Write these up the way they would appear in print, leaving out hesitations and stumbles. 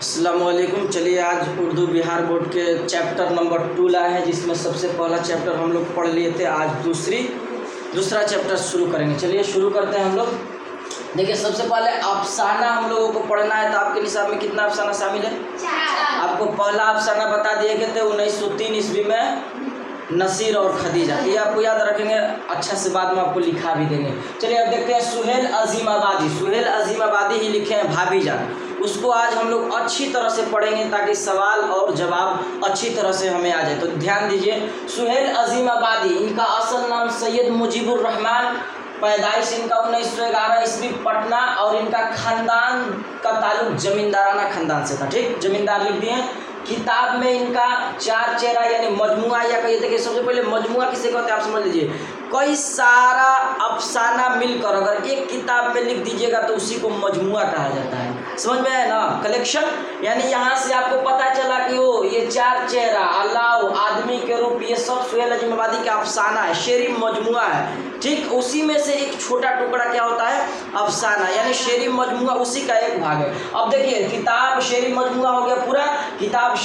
अस्सलामुअलैकुम। चलिए आज उर्दू बिहार बोर्ड के चैप्टर नंबर 2 लाए हैं, जिसमें सबसे पहला चैप्टर हम लोग पढ़ लिए थे। आज दूसरा चैप्टर शुरू करेंगे। चलिए शुरू करते हैं हम लोग। देखिए सबसे पहले अफसाना हम लोगों को पढ़ना है। तो आपके निसाब में कितना अफसाना शामिल है? 4। आपको पहला अफसाना बता दिए गए थे 1903 ईस्वी में, नसीर और खदीजा। ये आपको याद रखेंगे, अच्छा से बाद में आपको लिखा भी देंगे। चलिए अब देखते हैं सुहेल अजीमाबादी ही लिखे हैं भाभीजान। उसको आज हम लोग अच्छी तरह से पढ़ेंगे ताकि सवाल और जवाब अच्छी तरह से हमें आ जाए। तो ध्यान दीजिए, सुहेल अजीमाबादी, इनका असल नाम सैयद मुजीबुर रहमान, पैदाइश इनका 1911 ईस्वी पटना, और इनका खानदान का ताल्लुक जमींदाराना खानदान से था। ठीक, जमींदार लिख दिए। किताब में इनका 4 चेहरा यानी मजमुआ, या कहिए देखिए सबसे पहले मजमुआ किसे कहते हैं आप समझ लीजिए। कई सारा अफसाना मिलकर अगर एक किताब में लिख दीजिएगा तो उसी को मजमुआ कहा जाता है। समझ में आया ना? कलेक्शन, यानी यहाँ से आपको पता चला कि वो ये 4 चेहरा, अल्लाह, आदमी के रूप, ये सब सुहेल अजीमाबादी का अफसाना है, शेरी मजमुआ है। ठीक, उसी में से एक छोटा टुकड़ा क्या होता है? अफसाना, यानी शेरी मजमुआ उसी का एक भाग है। अब देखिए किताब शेरी मजमुआ हो गया पूरा। किताब में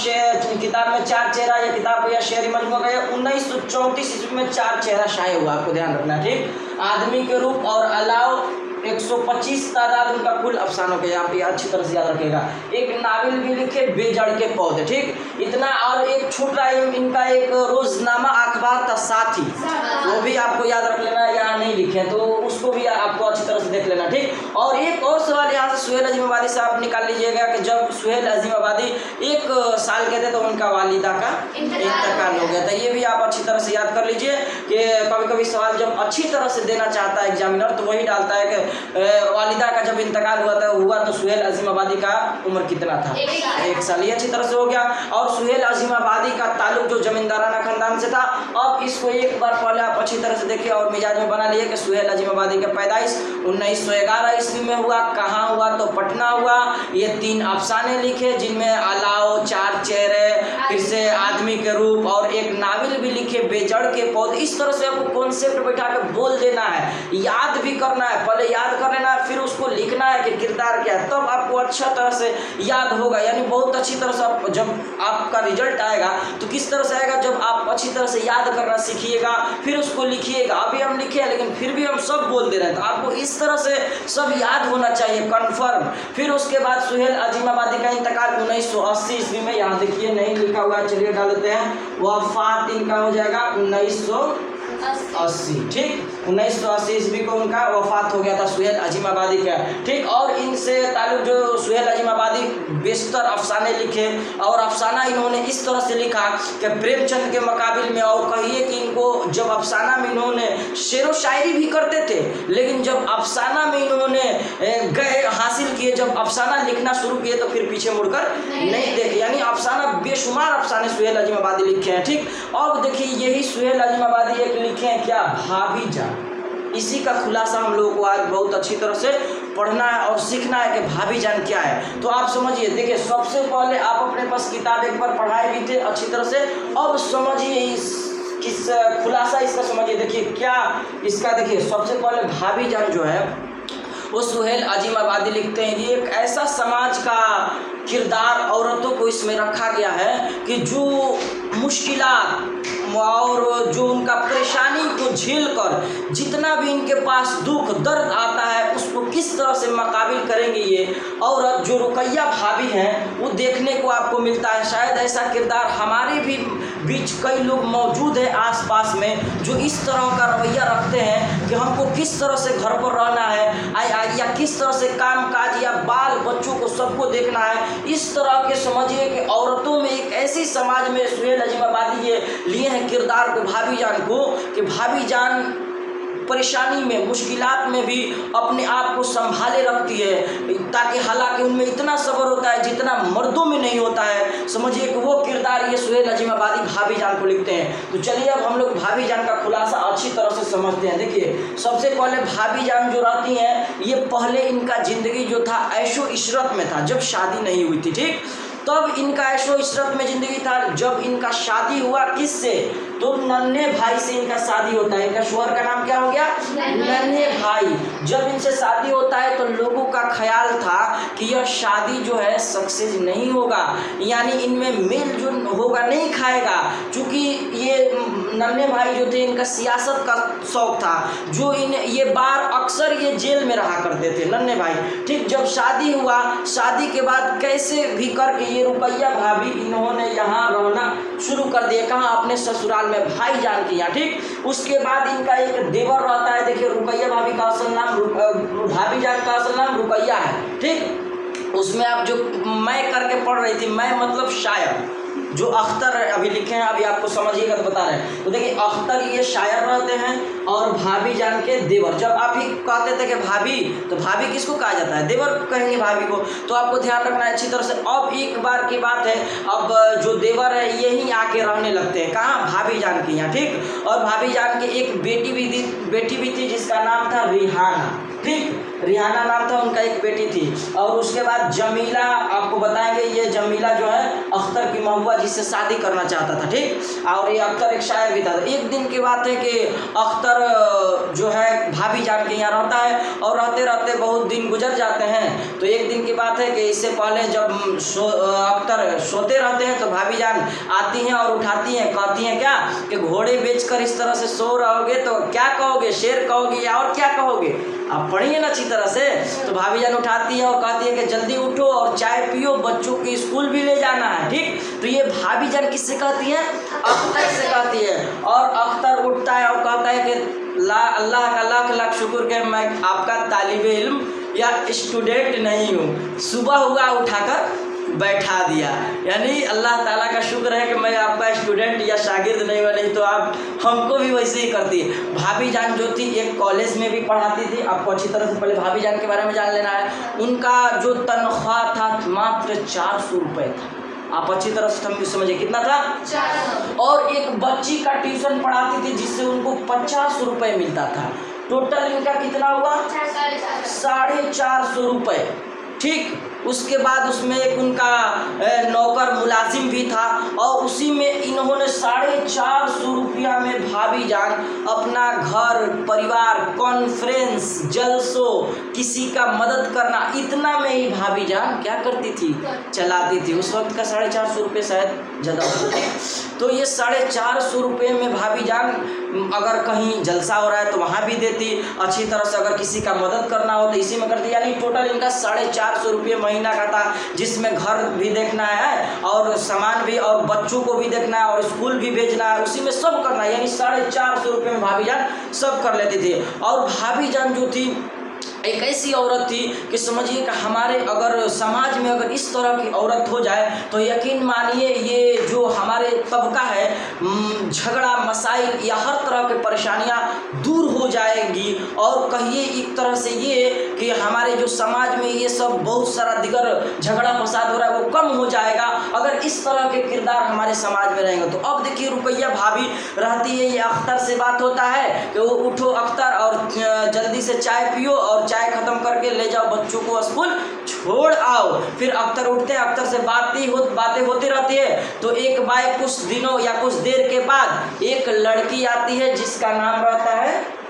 4 चेहरा, या किताब या शेरी मजमुआ का 1934 ईस्वी में 4 चेहरा शाये हुआ, आपको ध्यान रखना। ठीक, आदमी के रूप और अलाव 125 तादाद उनका कुल अफसानों के, यहाँ पे अच्छी तरह से याद रखेगा। एक नावल भी लिखे, बेजड़ के पौधे। ठीक, इतना, और एक छोटा इनका एक रोजनामा अखबार था साथी, वो भी आपको याद रख लेना, यहाँ नहीं लिखे तो उसको भी आपको अच्छी तरह से देख लेना। ठीक, और एक और सवाल यहाँ से सुहेल अजीमाबादी से आप निकाल लीजिएगा कि जब सुहेल अजीमाबादी 1 साल के थे तो उनका वालिदा का इंतकाल हो गया था। ये भी आप अच्छी तरह से याद कर लीजिए कि कभी कभी सवाल जब अच्छी तरह से देना चाहता है एग्जामिनर तो वही डालता है कि वालिदा का जब इंतकाल हुआ तो सुहेल अजीमाबादी का उम्र कितना था? 1 साल। ये अच्छी तरह से हो गया। और सुहेल अजीमाबादी का ताल्लुक जो जमींदाराना खानदान से था। अब इसको एक बार पहले आप अच्छी तरह से देखिए और मिजाज में बना लिए कि सुहेल अजीमाबादी का पैदाइश 1911 ईस्वी में हुआ। कहाँ हुआ? तो पटना हुआ। ये 3 अफसाने लिखे जिनमें अलाव, 4 चेहरे, फिर से आदमी के रूप, और एक नावल भी लिखे, बेजड़ के पौधे। इस तरह से आपको कॉन्सेप्ट बैठा के बोल देना है, याद भी करना है। पहले याद कर लेना है, फिर उसको लिखना है कि किरदार क्या है, तब आपको अच्छा तरह से याद होगा। यानी बहुत अच्छी तरह से जब आपका रिजल्ट आएगा तो किस तरह से आएगा? जब आप अच्छी तरह से याद करना सीखिएगा, फिर उसको लिखिएगा। अभी हम लिखे हैं लेकिन फिर भी हम सब बोल दे रहे हैं, तो आपको इस तरह से सब याद होना चाहिए कन्फर्म। फिर उसके बाद सुहेल अजीमाबादी का इंतकाल 1980 ईस्वी में, यहाँ देखिए नहीं लिखा हुआ है, चलिए डाल देते हैं। वफात इनका हो जाएगा 1980। ठीक, 1980 ईस्वी को उनका वफात हो गया था सुहेल अजीमाबादी का। ठीक, और इनसे ताल्लुक जो सुहेल अजीमाबादी बेशतर अफसाने लिखे, और अफसाना इन्होंने इस तरह से लिखा कि प्रेमचंद के मुकाबिल में, और कहिए कि इनको जब अफसाना में इन्होंने शेर व शायरी भी करते थे, लेकिन जब अफसाना में इन्होंने गए हासिल किए, जब अफसाना लिखना शुरू किए तो फिर पीछे मुड़कर नहीं देखे। यानी अफसाना बेशुमार अफसाने सुहेल अजीमाबादी लिखे हैं। ठीक, अब देखिए यही सुहेल अजीमाबादी एक लिखे हैं क्या? भाभीजान। इसी का खुलासा हम लोगों को आज बहुत अच्छी तरह से पढ़ना है और सीखना है कि भाभीजान क्या है। तो आप समझिए, देखिए सबसे पहले आप अपने पास किताब एक बार पढ़ाए भी थे अच्छी तरह से, अब समझिए इस खुलासा इसका समझिए। देखिए क्या इसका, देखिए सबसे पहले भाभीजान जो है वो सुहेल अजीमाबादी लिखते हैं। ये एक ऐसा समाज का किरदार औरतों को इसमें रखा गया है कि जो मुश्किलात और जो उनका परेशानी को झेल कर जितना भी इनके पास दुख दर्द आता है उसको किस तरह से मुकाबिल करेंगे ये औरत, जो रुकैया भाभी हैं, वो देखने को आपको मिलता है। शायद ऐसा किरदार हमारे भी बीच कई लोग मौजूद हैं आसपास में जो इस तरह का रवैया रखते हैं कि हमको किस तरह से घर पर रहना है, या किस तरह से काम काज या बाल बच्चों को सबको देखना है। इस तरह के समझिए कि औरतों में एक ऐसी समाज में सुहेल अजीमाबादी ये लिए हैं किरदार को, भाभीजान को, कि भाभीजान परेशानी में, मुश्किलात में भी अपने आप को संभाले रखती है, ताकि हालांकि उनमें इतना सब्र होता है जितना मर्दों में नहीं होता है। समझिए कि वो किरदार ये सुहेल अजीमाबादी भाभीजान को लिखते हैं। तो चलिए अब हम लोग भाभीजान का खुलासा अच्छी तरह से समझते हैं। देखिए सबसे पहले भाभीजान जो रहती हैं, ये पहले इनका जिंदगी जो था ऐशो इशरत में था, जब शादी नहीं हुई थी। ठीक, तब इनका ऐशो इशरत में जिंदगी था। जब इनका शादी हुआ किससे? तो नन्हे भाई से इनका शादी होता है। इनका शोहर का नाम क्या हो गया? नन्हे भाई जब इनसे शादी होता है तो लोगों का ख्याल था कि यह शादी जो है सक्सेस नहीं होगा, यानी इनमें मिलजुल होगा, नहीं खाएगा, क्योंकि ये नन्हे भाई जो थे इनका सियासत का शौक था, जो ये बार अक्सर ये जेल में रहा करते थे नन्हे भाई। ठीक, जब शादी हुआ, शादी के बाद कैसे भी करके ये रुकैया भाभी इन्होंने यहाँ रहना शुरू कर दिया, कहाँ, अपने ससुराल में, भाईजान के यहाँ। ठीक, उसके बाद इनका एक देवर रहता है, देखिए रुकैया भाभी का असल नाम, भाभी जान का असल नाम रुकैया है। ठीक, उसमें आप जो मैं करके पढ़ रही थी, मैं मतलब शायर, जो अख्तर अभी लिखे हैं, अभी आपको समझिएगा तो बता रहे हैं। तो देखिए अख्तर ये शायर रहते हैं और भाभी जान के देवर। जब आप ही कहते थे कि भाभी, तो भाभी किसको कहा जाता है, देवर कहेंगे भाभी को, तो आपको ध्यान रखना है अच्छी तरह से। अब एक बार की बात है, अब जो देवर है यही आके रहने लगते हैं, कहाँ, भाभी जान के यहाँ। ठीक, और भाभी जान के एक बेटी भी थी जिसका नाम था रिहाना। ठीक, रिहाना नाम था उनका, एक बेटी थी। और उसके बाद जमीला, आपको बताएंगे, ये जमीला जो है अख्तर की महुआ जिससे शादी करना चाहता था। ठीक, और ये अख्तर एक शायर भी था। एक दिन की बात है कि अख्तर जो है भाभी जान के यहाँ रहता है और रहते रहते बहुत दिन गुजर जाते हैं। तो एक दिन की बात है कि इससे पहले जब अख्तर सोते रहते हैं तो भाभी जान आती हैं और उठाती हैं, कहती हैं क्या कि घोड़े बेचकर इस तरह से सो रहोगे तो क्या कहोगे, शेर कहोगे या और क्या कहोगे, आप पढ़िए ना अच्छी तरह से। तो भाभी जान उठाती है और कहती है कि जल्दी उठो और चाय पियो, बच्चों की स्कूल भी ले जाना है। ठीक, तो ये भाभी जान किससे कहती है, अख्तर से कहती है। और अख्तर उठता है और कहता है कि अल्लाह का लाख लाख शुक्र कि मैं आपका तालिबे इल्म या स्टूडेंट नहीं हूँ, सुबह हुआ उठाकर बैठा दिया, यानी अल्लाह ताला का शुक्र है कि मैं आपका स्टूडेंट या शागिर्द नहीं हुआ, नहीं तो आप हमको भी वैसे ही करती। भाभी जान जो थी एक कॉलेज में भी पढ़ाती थी। आपको अच्छी तरह से पहले भाभी जान के बारे में जान लेना है। उनका जो तनख्वाह था मात्र 400 रुपये था। आप अच्छी तरह से समझिए कितना था, 400। और एक बच्ची का ट्यूशन पढ़ाती थी जिससे उनको 50 रुपये मिलता था। टोटल इनका कितना हुआ, 450 रुपये। ठीक, उसके बाद उसमें एक उनका नौकर मुलाजिम भी था और उसी में इन्होंने 450 रुपया में भाभी जान अपना घर परिवार, कॉन्फ्रेंस, जलसों, किसी का मदद करना, इतना में ही भाभी जान क्या करती थी, चलाती थी। उस वक्त का 450 रुपये शायद ज़्यादा होते। तो ये 450 रुपये में भाभी जान अगर कहीं जलसा हो रहा है तो वहाँ भी देती, अच्छी तरह से अगर किसी का मदद करना हो तो इसी में करती, यानी टोटल इनका 450 रुपये महीना का था, जिसमें घर भी देखना है और सामान भी और बच्चों को भी देखना है और स्कूल भी भेजना है, उसी में सब करना है, यानी 450 रुपये में भाभी जान सब कर लेती थी। और भाभी जान जो थी एक ऐसी औरत थी कि समझिए कि हमारे अगर समाज में अगर इस तरह की औरत हो जाए तो यकीन मानिए ये जो हमारे तबका है, झगड़ा मसाइल या हर तरह की परेशानियां दूर हो जाएंगी। और कहिए एक तरह से ये कि हमारे जो समाज में ये सब बहुत सारा दिगर झगड़ा फसाद हो रहा है वो कम हो जाएगा अगर इस तरह के किरदार हमारे समाज में रहेंगे। तो अब देखिए रुकैया भाभी रहती है, ये अख्तर से बात होता है कि वो उठो अख्तर और जल्दी से चाय पियो और चाय खत्म करके ले जाओ बच्चों को स्कूल छोड़ आओ। फिर अख्तर उठते हैं, अख्तर से बातें होती रहती है। तो एक बार कुछ दिनों या कुछ देर के बाद एक लड़की आती है जिसका नाम रहता है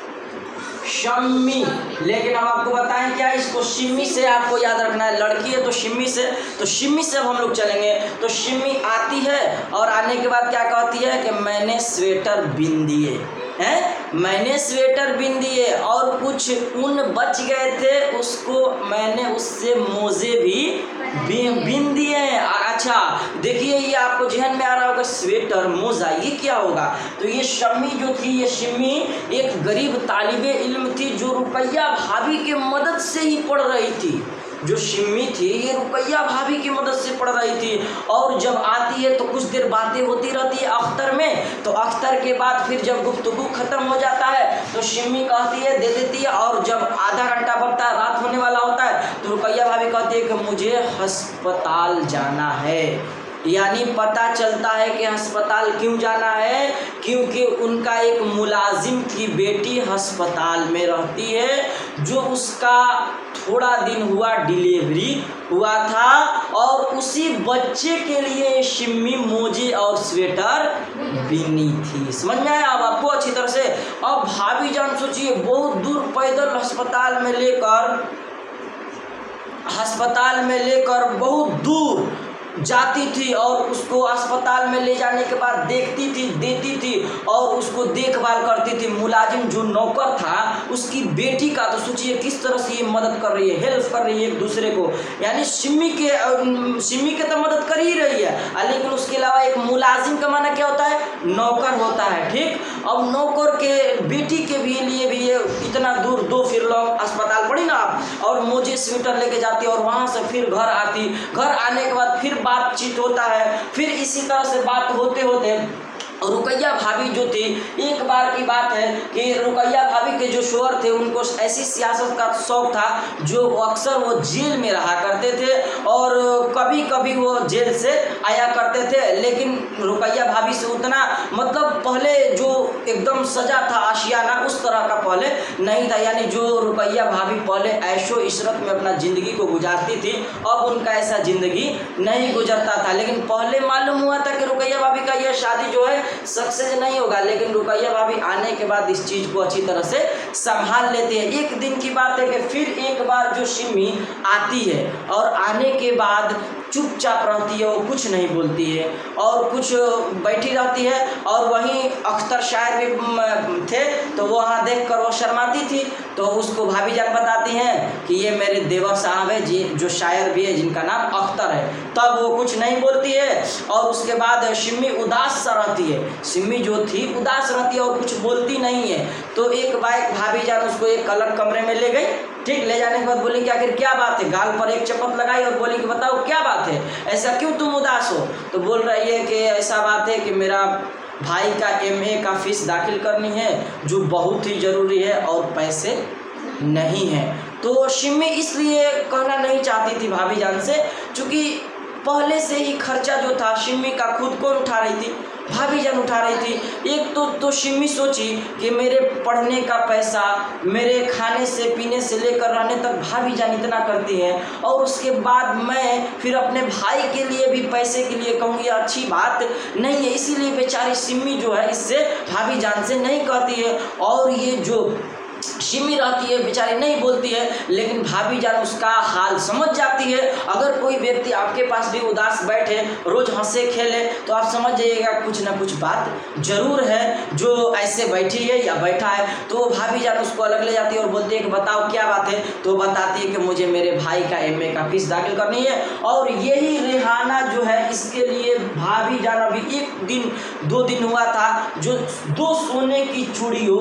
शम्मी, लेकिन हम आपको बताएं क्या, इसको शिम्मी से आपको याद रखना है। लड़की है तो शिम्मी से, तो शिम्मी से अब हम लोग चलेंगे। तो शिम्मी आती है और आने के बाद क्या कहती है कि मैंने स्वेटर बिन दिए हैं, मैंने स्वेटर बिन दिए और कुछ ऊन बच गए थे उसको मैंने उससे मोजे भी बिन दिए हैं। अच्छा देखिए ये आपको जहन में आ रहा होगा स्वेटर मोजा ये क्या होगा। तो ये शम्मी जो थी, ये शिम्मी एक गरीब तालिबे इल्म थी जो रुकैया भाभी के मदद से ही पढ़ रही थी। जो शिम्मी थी ये रुकैया भाभी की मदद से पढ़ रही थी। और जब आती है तो कुछ देर बातें होती रहती है अख्तर में। तो अख्तर के बाद फिर जब गुफ्तगू खत्म हो जाता है तो शिम्मी कहती है दे देती है। और जब आधा घंटा बचता है, रात होने वाला होता है, तो रुकैया भाभी कहती है कि मुझे अस्पताल जाना है। यानी पता चलता है कि अस्पताल क्यों जाना है, क्योंकि उनका एक मुलाजिम की बेटी अस्पताल में रहती है जो उसका थोड़ा दिन हुआ डिलीवरी हुआ था और उसी बच्चे के लिए शिम्मी मोजे और स्वेटर बिनी थी। समझ में आया अब आपको अच्छी तरह से। अब भाभी जान सोचिए, बहुत दूर पैदल अस्पताल में लेकर बहुत दूर जाती थी और उसको अस्पताल में ले जाने के बाद देखती थी, देती थी और उसको देखभाल करती थी। मुलाजिम जो नौकर था उसकी बेटी का, तो सोचिए किस तरह से ये मदद कर रही है, हेल्प कर रही है एक दूसरे को। यानी सिम्मी के तो मदद कर ही रही है, लेकिन उसके अलावा एक मुलाजिम का माना क्या होता है, नौकर होता है। ठीक, अब नौकर के बेटी के भी लिए भी ये इतना दूर 2 फिरलोंग अस्पताल पड़ी ना आप, और मोजे स्वेटर लेके जाती और वहाँ से फिर घर आती। घर आने के बाद फिर बातचीत होता है। फिर इसी तरह से बात होते होते रुकैया भाभी जो थी, एक बार की बात है कि रुकैया भाभी के जो शोहर थे उनको ऐसी सियासत का शौक था जो अक्सर वो जेल में रहा करते थे और कभी कभी वो जेल से आया करते थे। लेकिन रुकैया भाभी से उतना मतलब पहले जो एकदम सजा था आशियाना उस तरह का पहले नहीं था। यानी जो रुकैया भाभी पहले ऐशो इशरत में अपना ज़िंदगी को गुजारती थी, अब उनका ऐसा ज़िंदगी नहीं गुजरता था। लेकिन पहले मालूम हुआ था कि रुकैया भाभी का यह शादी जो है सक्सेस नहीं होगा, लेकिन रुकैया भाभी आने के बाद इस चीज़ को अच्छी तरह से संभाल लेते हैं। एक दिन की बात है कि फिर एक बार जो सिम्मी आती है और आने के बाद चुपचाप रहती है, वो कुछ नहीं बोलती है और कुछ बैठी रहती है। और वहीं अख्तर शायर भी थे, तो वो वहाँ देखकर वो शर्माती थी, तो उसको भाभी जान बताती हैं कि ये मेरे देवर साहब है जी, जो शायर भी है जिनका नाम अख्तर है। तब वो कुछ नहीं बोलती है और उसके बाद सिम्मी उदास सा रहती है। सिम्मी जो थी उदास रहती है और कुछ बोलती नहीं है। तो एक बार भाभी जान उसको एक अलग कमरे में ले गई। ठीक, ले जाने के बाद बोली कि आखिर क्या बात है, गाल पर एक चपत लगाई और बोली कि बताओ क्या बात है, ऐसा क्यों तुम उदास हो। तो बोल रही है कि ऐसा बात है कि मेरा भाई का MA का फीस दाखिल करनी है जो बहुत ही ज़रूरी है और पैसे नहीं है। तो सिम्मी इसलिए कहना नहीं चाहती थी भाभी जान से, क्योंकि पहले से ही खर्चा जो था सिम्मी का खुद कौन उठा रही थी, भाभी जान उठा रही थी। एक तो सिम्मी सोची कि मेरे पढ़ने का पैसा, मेरे खाने से पीने से लेकर रहने तक भाभी जान इतना करती है और उसके बाद मैं फिर अपने भाई के लिए भी पैसे के लिए कहूँगी, अच्छी बात नहीं है। इसीलिए बेचारी सिम्मी जो है इससे भाभी जान से नहीं कहती है और ये जो सिम्मी रहती है बेचारी नहीं बोलती है, लेकिन भाभी जान उसका हाल समझ जाती है। अगर कोई व्यक्ति आपके पास भी उदास बैठे, रोज हंसे खेले, तो आप समझ जाइएगा कुछ ना कुछ बात जरूर है जो ऐसे बैठी है या बैठा है। तो भाभी जान उसको अलग ले जाती है और बोलती है कि बताओ क्या बात है। तो बताती है कि मुझे मेरे भाई का MA का फीस दाखिल करनी है। और यही रेहाना जो है इसके लिए भाभी जान अभी 1 दिन 2 दिन हुआ था जो 2 सोने की चूड़ियों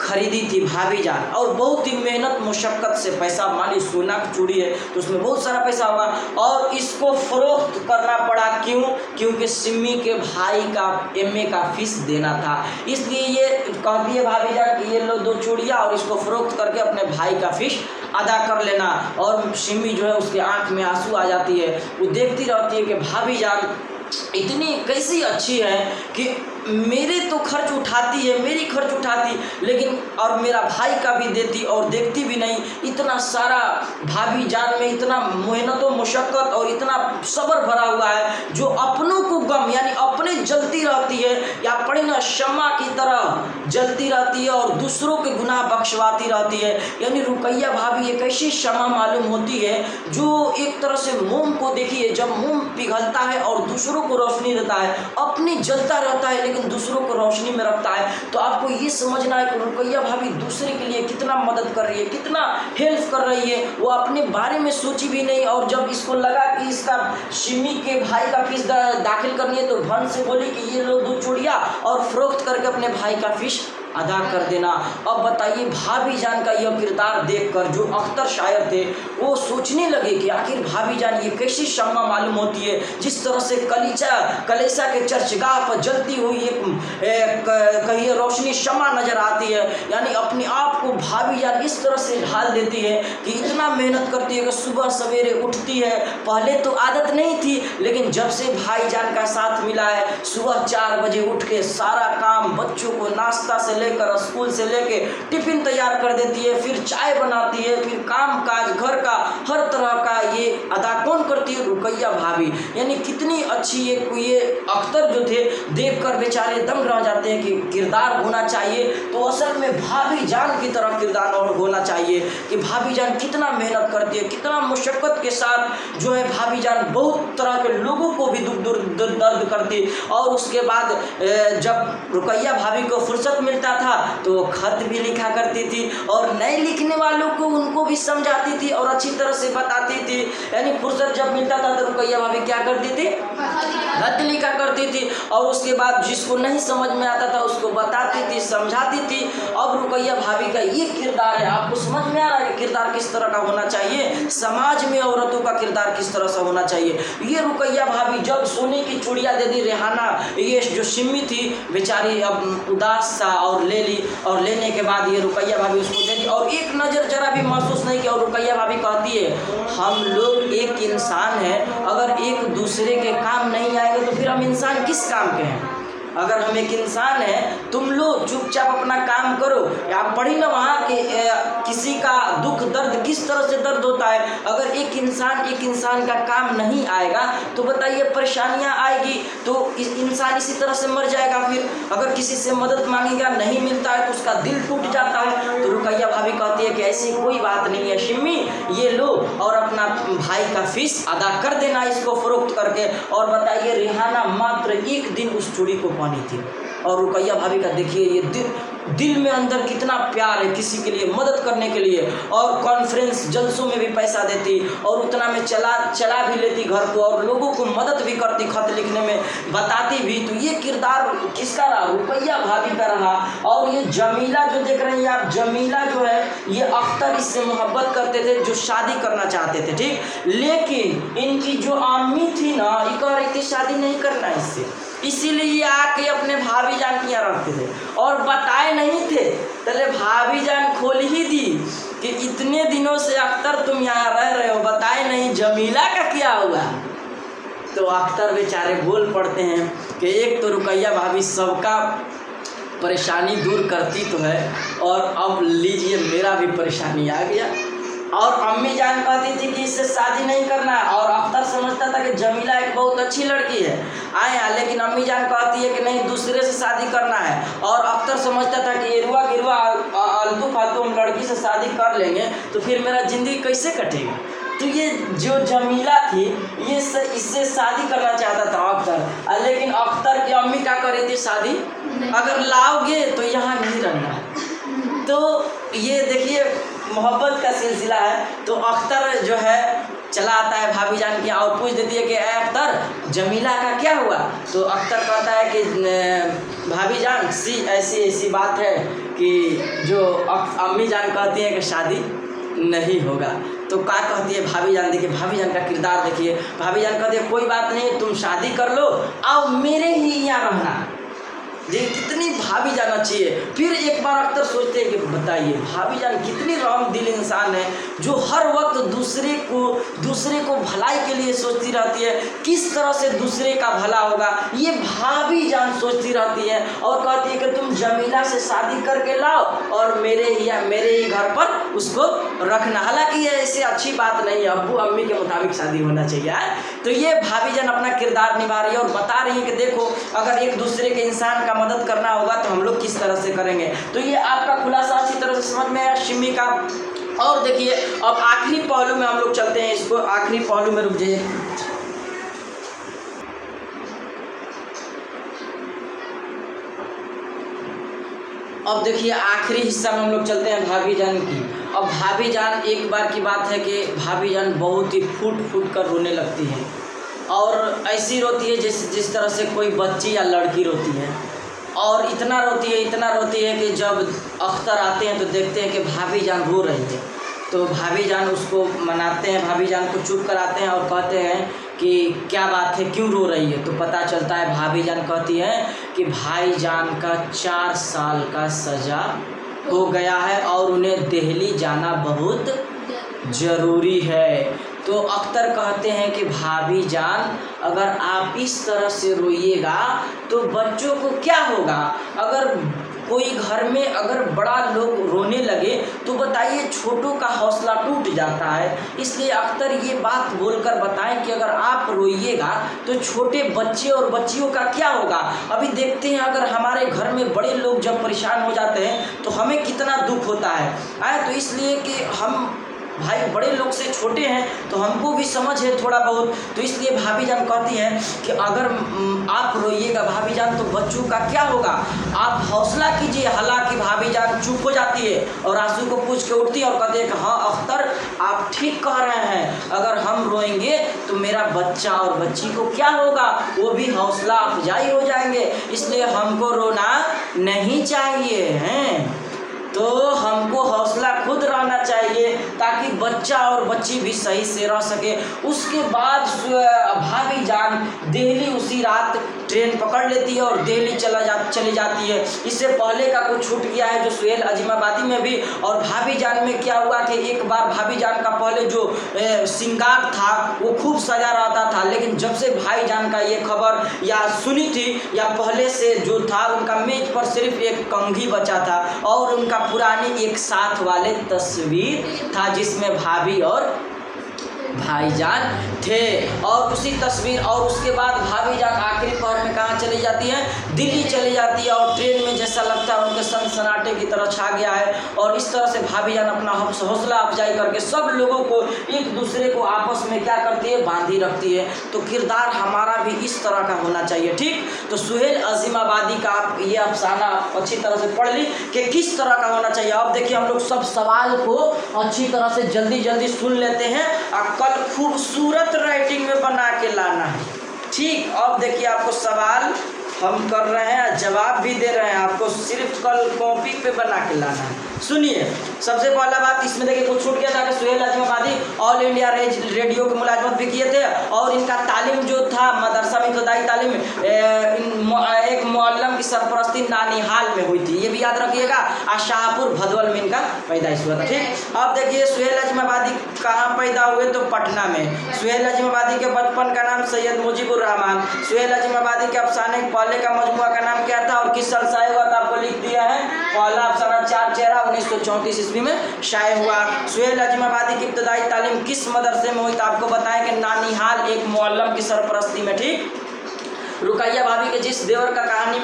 खरीदी थी भाभी जान, और बहुत ही मेहनत मुशक्क़त से पैसा, मानी सोना की चूड़ी है तो उसमें बहुत सारा पैसा होगा, और इसको फरोख्त करना पड़ा। क्यों? क्योंकि सिम्मी के भाई का MA का फीस देना था। इसलिए ये कहती है भाभी जान कि ये लो 2 चूड़ियाँ और इसको फरोख्त करके अपने भाई का फीस अदा कर लेना। और सिम्मी जो है उसके आँख में आंसू आ जाती है, वो देखती रहती है कि भाभी जान इतनी कैसी अच्छी है कि मेरे तो खर्च उठाती है, मेरी खर्च उठाती, लेकिन और मेरा भाई का भी देती और देखती भी नहीं। इतना सारा भाभी जान में इतना मेहनत व मुशक्क़त और इतना सब्र भरा हुआ है जो अपनों को गम यानी अपने जलती रहती है, या पड़े ना शम्मा की तरह जलती रहती है और दूसरों के गुनाह बख्शवाती रहती है। यानी रुकैया भाभी एक ऐसी शम्मा मालूम होती है जो एक तरह से मोम को देखिए, जब मोम पिघलता है और दूसरों को रोशनी देता है, अपनी जलता रहता है लेकिन दूसरों को रोशनी में रखता है। तो आपको ये समझना है कि रुकैया भाभी दूसरे के लिए कितना मदद कर रही है, कितना हेल्प कर रही है। वो अपने बारे में सोची भी नहीं, और जब इसको लगा कि इसका सिम्मी के भाई का फीस दाखिल करनी है तो धन से बोली कि ये लो 2 चूड़ियाँ और फरोख्त करके अपने भाई का फीस अदा कर देना। अब बताइए भाभी जान का यह किरदार देखकर जो अख्तर शायर थे वो सोचने लगे कि आखिर भाभी जान ये कैसी शम्मा मालूम होती है, जिस तरह से कलेसा के चर्चगाह पर जलती हुई एक कहिए रोशनी शम्मा नजर आती है। यानी अपने आप को भाभी जान इस तरह से ढाल देती है कि इतना मेहनत करती है कि सुबह सवेरे उठती है। पहले तो आदत नहीं थी, लेकिन जब से भाईजान का साथ मिला है, सुबह 4 बजे उठ के सारा काम, बच्चों को नाश्ता से लेकर स्कूल से लेके टिफिन तैयार कर देती है, फिर चाय बनाती है, फिर काम काज घर का हर तरह का ये अदा कौन करती है? रुकैया भाभी। यानी कितनी अच्छी ये अख्तर जो थे देखकर बेचारे दम रह जाते हैं कि किरदार होना चाहिए तो असल में भाभी जान की तरह किरदार होना चाहिए कि भाभी जान कितना मेहनत करती है, कितना मुशक्कत के साथ जो है भाभी जान बहुत तरह के लोगों को भी दुख दर्द करती। और उसके बाद जब रुकैया भाभी को फुर्सत मिलता था तो वो खत भी लिखा करती थी और नए लिखने वालों को उनको भी समझाती थी और अच्छी तरह से बताती थी। यानी फुर्सत जब मिलता था तो रुकैया भाभी क्या करती थी? खत लिखा करती थी और उसके बाद जिसको नहीं समझ में आता था उसको बताती थी, समझाती थी। अब रुकैया भाभी का ये किरदार है, आपको समझ में आ रहा है कि किरदार किस तरह का होना चाहिए, समाज में औरतों का किरदार किस तरह से होना चाहिए। ये रुकैया भाभी जब सोने की चूड़िया दे दी रेहाना, ये जो सिम्मी थी बेचारी अब उदास सा और ले ली, और लेने के बाद ये रुकैया भाभी उसको दे दी और एक नज़र जरा भी महसूस नहीं किया। और रुकैया भाभी कहती है हम लोग एक इंसान है, अगर एक दूसरे के काम नहीं आएंगे तो फिर हम इंसान किस काम के हैं? अगर हम एक इंसान है, तुम लोग चुपचाप अपना काम करो। आप पढ़ी ना वहाँ कि किसी का दुख दर्द किस तरह से दर्द होता है। अगर एक इंसान का काम नहीं आएगा तो बताइए परेशानियाँ आएगी, तो इंसान इसी तरह से मर जाएगा। फिर अगर किसी से मदद मांगेगा नहीं मिलता है तो उसका दिल टूट जाता है। तो रुकैया भाभी कहती है कि ऐसी कोई बात नहीं है सिम्मी, ये लो और अपना भाई का फीस अदा कर देना इसको फरोख्त करके। और बताइए रेहाना मात्र एक दिन उस चूड़ी को पानी थी और रुकैया भाभी का देखिए ये दिल में अंदर कितना प्यार है किसी के लिए मदद करने के लिए। और कॉन्फ्रेंस जलसों में भी पैसा देती और उतना में चला भी लेती घर को और लोगों को मदद भी करती, खत लिखने में बताती भी। तो ये किरदार किसका रहा? रुकैया भाभी का रहा। और ये जमीला जो देख रहे हैं आप, जमीला जो है ये अख्तर इससे मोहब्बत करते थे, जो शादी करना चाहते थे, ठीक। लेकिन इनकी जो अम्मी थी ना, ये कह रही थी शादी नहीं करना इससे, इसीलिए ये आके अपने भाभी जान के यहाँ रखते थे और बताए नहीं थे। पहले भाभी जान खोल ही दी कि इतने दिनों से अख्तर तुम यहाँ रह रहे हो, बताए नहीं जमीला का क्या हुआ। तो अख्तर बेचारे बोल पड़ते हैं कि एक तो रुकैया भाभी सबका परेशानी दूर करती तो है और अब लीजिए मेरा भी परेशानी आ गया। और अम्मी जान कहती थी कि इससे शादी नहीं करना और अख्तर समझता था कि जमीला एक बहुत अच्छी लड़की है आया, लेकिन अम्मी जान कहती है कि नहीं दूसरे से शादी करना है। और अख्तर समझता था कि इरवा गिरवा आलतू फालतू हम लड़की से शादी कर लेंगे तो फिर मेरा ज़िंदगी कैसे कटेगा। तो ये जो जमीला थी ये इससे शादी करना चाहता था अख्तर, लेकिन अख्तर की अम्मी क्या कर रही थी शादी अगर लाओगे तो यहाँ नहीं रहना। तो ये देखिए मोहब्बत का सिलसिला है। तो अख्तर जो है चला आता है भाभी जान की और पूछ देती है कि अख्तर जमीला का क्या हुआ। तो अख्तर कहता है कि भाभी जान ऐसी बात है कि जो अम्मी जान कहती है कि शादी नहीं होगा। तो क्या कहती है भाभी जान? देखिए भाभी जान का किरदार देखिए। भाभी जान कहती है कोई बात नहीं, तुम शादी कर लो, आओ मेरे ही यहाँ रहना। देखिए कितनी भाभी जान अच्छी है। फिर एक बार अख्तर सोचते हैं कि बताइए भाभी जान कितनी रहम दिल इंसान है जो हर वक्त दूसरे को भलाई के लिए सोचती रहती है, किस तरह से दूसरे का भला होगा ये भाभी जान सोचती रहती है। और कहती है कि तुम जमीला से शादी करके लाओ और मेरे ही घर पर उसको रखना। हालांकि ये ऐसे अच्छी बात नहीं है, अब्बू अम्मी के मुताबिक शादी होना चाहिए। तो ये भाभी जान अपना किरदार निभा रही है और बता रही है कि देखो अगर एक दूसरे के इंसान का मदद करना होगा तो हम लोग किस तरह से करेंगे। तो ये आपका खुलासा अच्छी तरह से समझ में आया सिम्मी का। और देखिए अब आखिरी पहलू में हम लोग चलते हैं, इसको आखिरी पहलू में रुक जाइए। अब देखिए आखिरी हिस्सा में हम लोग चलते हैं भाभी जान की। अब भाभी जान एक बार की बात है कि भाभी जान बहुत ही फूट कर रोने लगती है और ऐसी रोती है जिस तरह से कोई बच्ची या लड़की रोती है। और इतना रोती है कि जब अख्तर आते हैं तो देखते हैं कि भाभी जान रो रही है। तो भाभी जान उसको मनाते हैं, भाभी जान को चुप कराते हैं और कहते हैं कि क्या बात है, क्यों रो रही है। तो पता चलता है भाभी जान कहती है कि भाई जान का 4 साल का सज़ा हो गया है और उन्हें दिल्ली जाना बहुत ज़रूरी है। तो अख्तर कहते हैं कि भाभी जान, अगर आप इस तरह से रोइएगा तो बच्चों को क्या होगा। अगर कोई घर में अगर बड़ा लोग रोने लगे तो बताइए छोटों का हौसला टूट जाता है। इसलिए अख्तर ये बात बोलकर बताएं कि अगर आप रोइएगा तो छोटे बच्चे और बच्चियों का क्या होगा। अभी देखते हैं अगर हमारे घर में बड़े लोग जब परेशान हो जाते हैं तो हमें कितना दुख होता है। तो इसलिए कि हम भाई बड़े लोग से छोटे हैं तो हमको भी समझ है थोड़ा बहुत। तो इसलिए भाभी जान कहती हैं कि अगर आप रोइएगा भाभी जान तो बच्चों का क्या होगा, आप हौसला कीजिए। हालांकि भाभी जान चुप हो जाती है और आंसू को पूछ के उठती है और कहती है कि हाँ अख्तर आप ठीक कह रहे हैं, अगर हम रोएंगे तो मेरा बच्चा और बच्ची को क्या होगा, वो भी हौसला अफजाई हो जाएंगे। इसलिए हमको रोना नहीं चाहिए हैं। तो हमको हौसला खुद रहना चाहिए ताकि बच्चा और बच्ची भी सही से रह सके। उसके बाद भाभी जान दिल्ली उसी रात ट्रेन पकड़ लेती है और दिल्ली चली जाती है। इससे पहले का कुछ छूट गया है जो सुहेल अजीमाबादी में भी। और भाभी जान में क्या हुआ कि एक बार भाभी जान का पहले जो श्रृंगार था वो खूब सजा रहता था, लेकिन जब से भाई जान का ये खबर या सुनी थी या पहले से जो था उनका मेज पर सिर्फ एक कंघी बचा था और उनका पुरानी एक साथ वाले तस्वीर था जिसमें भाभी और भाईजान थे। और उसी तस्वीर और उसके बाद भाभी जान आखिरी पहर में कहाँ चली जाती है, दिल्ली चली जाती है। और ट्रेन में जैसा लगता है उनके सनसनाटे की तरह छा गया है। और इस तरह से भाभी जान अपना हौसला अफजाई करके सब लोगों को एक दूसरे को आपस में क्या करती है, बांधी रखती है। तो किरदार हमारा भी इस तरह का होना चाहिए। ठीक, तो सुहेल अजीमाबादी का आप ये अफसाना अच्छी तरह से पढ़ ली कि किस तरह का होना चाहिए। अब देखिए हम लोग सब सवाल को अच्छी तरह से जल्दी जल्दी सुन लेते हैं और कल खूबसूरत राइटिंग में बना के लाना है। ठीक, अब देखिए आपको सवाल हम कर रहे हैं, जवाब भी दे रहे हैं, आपको सिर्फ कल कॉपी पे बना के लाना है। सुनिए, सबसे पहला बात इसमें देखिए कुछ छूट गया था कि Suhail Azimabadi All India Radio के मुलाजमत भी किए थे और इनका तालीम जो था मदरसा में इब्तदाई तालीम एक मुअल्लम की सरपरस्ती नानीहाल में हुई थी, ये भी याद रखिएगा। और शाहपुर भदवल में इनका पैदाइश हुआ था। ठीक, अब देखिए सुहेल अजीमाबादी कहाँ पैदा हुए, तो पटना में। सुहेल अजीमाबादी के बचपन का नाम सैयद मुजीबुर रहमान। सुहेल अजीमाबादी के अफसाने पहले का मजमुआ का नाम क्या था और किस साल शाये हुआ था, आपको लिख दिया है। पहला अफसाना 4 चेहरा 1934 ईस्वी में शाये हुआ। सुहेल अजीमाबादी की इब्तदाई तालीम किस मदरसे में हुई, तो आपको बताएं कि नानीहाल एक मुअल्लम की सरपरस्ती में। ठीक, रुकैया भाभी के जिस देवर का कहानी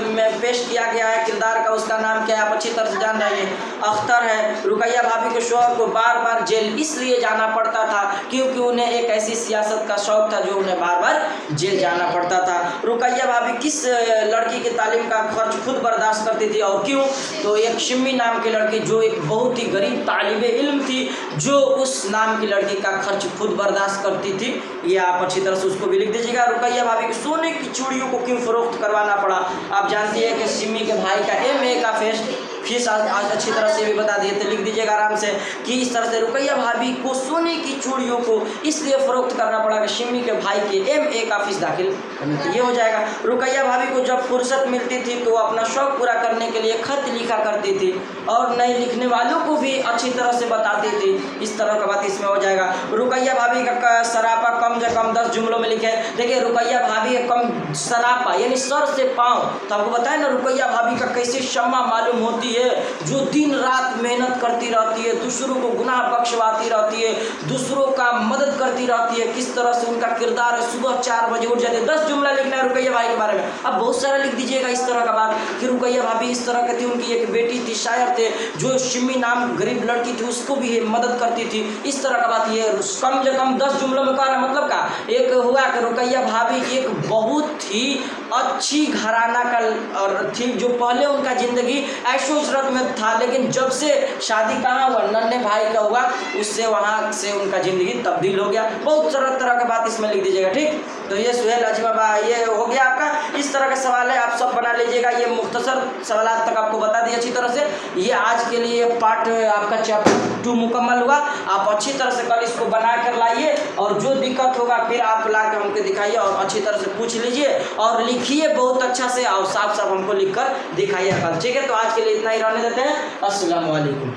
में पेश किया गया है किरदार का, उसका नाम क्या है, आप अच्छी तरह से जान रहे हैं, अख्तर है। रुकैया भाभी के शौहर को बार बार जेल इसलिए जाना पड़ता था क्योंकि उन्हें एक ऐसी सियासत का शौक था जो उन्हें बार बार जेल जाना पड़ता था। रुकैया भाभी किस लड़की की तालीम का खर्च खुद बर्दाश्त करती थी और क्यों, तो एक शिम्मी नाम की लड़की जो एक बहुत ही गरीब तालिबे इल्म थी, जो उस नाम की लड़की का खर्च खुद बर्दाश्त करती थी। ये आप अच्छी तरह से उसको भी लिख दीजिएगा। रुकैया भाभी की सोने की चूड़ियों को क्यों फरोख्त करवाना पड़ा, आप जानती है कि सिमी के भाई का MA का फीस आज अच्छी तरह से भी बता दिए थे, लिख दीजिएगा आराम से कि इस तरह से रुकैया भाभी को सोने की चूड़ियों को इसलिए फरोख्त करना पड़ा कि सिमी के भाई के MA का फीस दाखिल करने की, ये हो जाएगा। रुकैया भाभी को जब फुर्सत मिलती थी तो अपना शौक पूरा करने के लिए खत लिखा करती थी और नए लिखने वालों को भी अच्छी तरह से बताती थी, इस तरह का बात इसमें हो जाएगा। रुकैया भाभी का सरापा कम से कम 10 जुमलों में लिखे। देखिए रुकैया भाभी कम सरापा यानी सर से पाँव, तो आपको बताया ना रुकैया भाभी का कैसे क्षमा मालूम होती है, जो दिन रात मेहनत करती रहती है, दूसरों को गुनाह बख्शवाती रहती है, दूसरों का मदद करती रहती है, किस तरह से उनका किरदार है। सुबह 4 बजे उठ जाते हैं। 10 जुमला लिखना है रुकैया भाई के बारे में, अब बहुत सारा लिख दीजिएगा इस तरह का बात कि रुकैया भाभी इस तरह की थी। उनकी एक बेटी थी शायर थे जो शिमी नाम गरीब लड़की थी, उसको भी मदद करती थी, इस तरह का बात। ये कम से कम 10 जुमलों में कह रहा मतलब का एक हुआ कि रुकैया भाभी एक बहुत ही अच्छी घराना का और थी, जो पहले उनका जिंदगी ऐशो इशरत में था, लेकिन जब से शादी कहाँ हुआ, नन्हे भाई का हुआ, उससे वहाँ से उनका जिंदगी तब्दील हो गया। बहुत तरह का बात इसमें लिख दीजिएगा। ठीक, तो ये सुहेल अजीमाबादी ये हो गया आपका। इस तरह के सवाल है आप सब बना लीजिएगा। ये मुख्तसर सवाल तक आपको बता दिए अच्छी तरह से। ये आज के लिए पार्ट आपका चैप्टर 2 मुकम्मल हुआ। आप अच्छी तरह से कल इसको बना कर लाइए और जो दिक्कत होगा फिर आप ला के हमको दिखाइए और अच्छी तरह से पूछ लीजिए और लिखिए बहुत अच्छा से और साफ साफ हमको लिख कर दिखाइए कल। ठीक है, तो आज के लिए इतना ही रहने देते हैं। अस्सलाम वालेकुम।